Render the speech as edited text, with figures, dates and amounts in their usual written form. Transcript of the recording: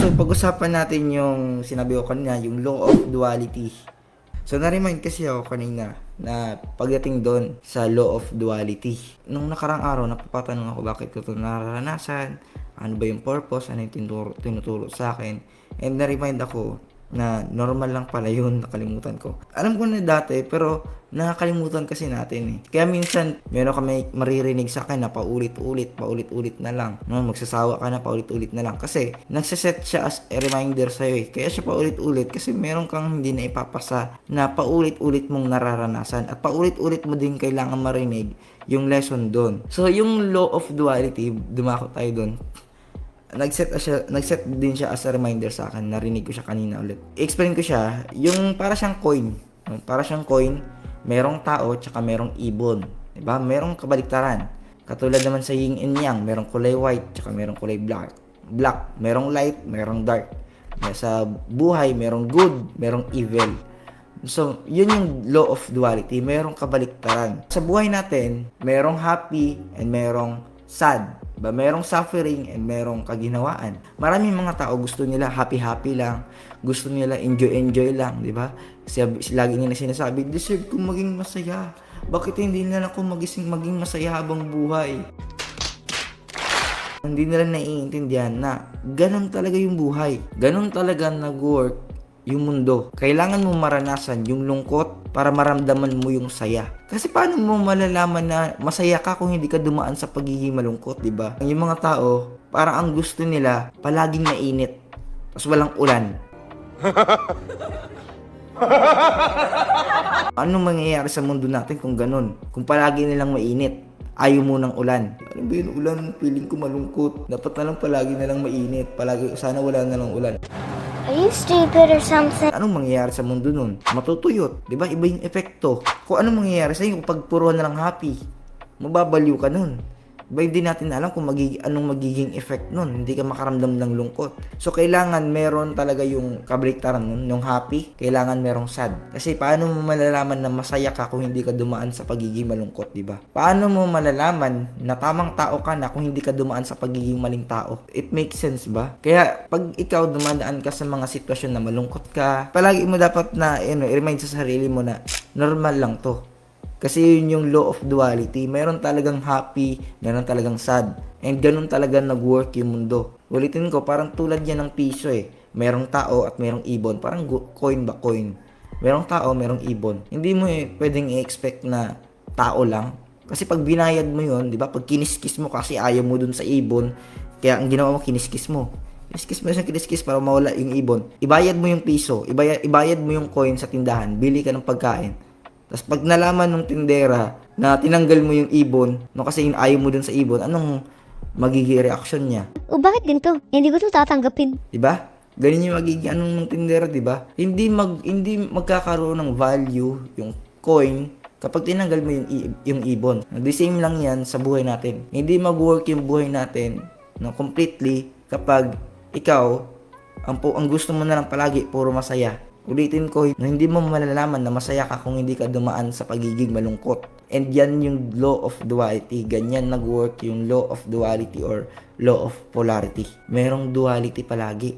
So, pag-usapan natin yung sinabi ko kanina, yung law of duality. So, na-remind kasi ako kanina na pagdating doon sa law of duality. Nung nakarang araw, napapatanong ako bakit ko ito nararanasan, ano ba yung purpose, ano yung tinuturo sa akin. And na-remind ako na normal lang pala yun, nakalimutan ko. Alam ko na dati, pero nakakalimutan kasi natin eh. Kaya minsan, meron kami maririnig sa akin na paulit-ulit na lang. No, magsasawa ka na paulit-ulit na lang. Kasi, nagsaset siya as a reminder sa'yo eh. Kaya siya paulit-ulit kasi meron kang hindi na ipapasa na paulit-ulit mong nararanasan. At paulit-ulit mo din kailangan marinig yung lesson doon. So, yung law of duality, dumako tayo doon. Nagset din siya as a reminder sa akin. Narinig ko siya kanina ulit. I-explain ko siya, yung para siyang coin. Para siyang coin, merong tao tsaka merong ibon. Diba? Merong kabaliktaran. Katulad naman sa yin and yang, merong kulay white tsaka merong kulay black. Merong light, merong dark. Sa buhay, merong good, merong evil. So, yun yung law of duality. Merong kabaliktaran. Sa buhay natin, merong happy and merong sad. Diba? Merong suffering and merong kaginhawaan. Maraming mga tao gusto nila happy-happy lang. Gusto nila enjoy-enjoy lang, di ba? Kasi lagi nila sinasabi, deserve kong maging masaya. Bakit hindi nila ako maging masaya habang buhay? Hindi nila naiintindihan na ganun talaga yung buhay. Ganun talaga nag-work yung mundo. Kailangan mo maranasan yung lungkot para maramdaman mo yung saya. Kasi paano mo malalaman na masaya ka kung hindi ka dumaan sa pagiging malungkot, di ba? Yung mga tao, parang ang gusto nila palaging mainit. Tapos walang ulan. Ano mangyayari sa mundo natin kung ganun? Kung palagi nilang mainit, ayaw mo ng ulan. Ano ba yung ulan? Feeling ko malungkot. Dapat na lang palagi na lang mainit. Palagi, sana wala na lang ulan. Are you stupid or something? Anong mangyayari sa mundo nun? Matutuyot. Diba? Iba yung epekto. Kung anong mangyayari sa'yo, kung pagpuro na lang happy, mababaliw ka nun. Diba? Hindi natin alam kung anong magiging effect nun. Hindi ka makaramdam ng lungkot. So, kailangan meron talaga yung kabaliktaran nun. Yung happy, kailangan merong sad. Kasi paano mo malalaman na masaya ka kung hindi ka dumaan sa pagiging malungkot, diba? Paano mo malalaman na tamang tao ka na kung hindi ka dumaan sa pagiging maling tao? It makes sense ba? Kaya, pag ikaw dumadaan ka sa mga sitwasyon na malungkot ka, palagi mo dapat na, i-remind sa sarili mo na normal lang to. Kasi yun yung law of duality. Meron talagang happy, meron talagang sad. And ganun talaga nag-work yung mundo. Ulitin ko, parang tulad yan ng piso eh. Merong tao at merong ibon. Parang coin ba coin. Merong tao, merong ibon. Hindi mo pwedeng i-expect na tao lang. Kasi pag binayad mo yun, di ba? Pag kiniskis mo kasi ayaw mo dun sa ibon, kaya ang ginawa mo, kiniskis mo. Kiniskis mo kiniskis para mawala yung ibon. Ibayad mo yung piso, ibayad mo yung coin sa tindahan, bili ka ng pagkain. Tapos pag nalaman ng tindera na tinanggal mo yung ibon, no, kasi ayaw mo dun sa ibon, anong magiging reaction niya? O bakit ganito? Hindi ko ito tatanggapin. Diba? Ganyan yung magiging anong ng tindera, diba? Hindi magkakaroon ng value yung coin kapag tinanggal mo yung ibon. The same lang yan sa buhay natin. Hindi mag-work yung buhay natin, no, completely kapag ikaw ang gusto mo na lang palagi puro masaya. Ulitin ko, hindi mo malalaman na masaya ka kung hindi ka dumaan sa pagiging malungkot. And yan yung law of duality. Ganyan nag-work yung law of duality or law of polarity. Merong duality palagi.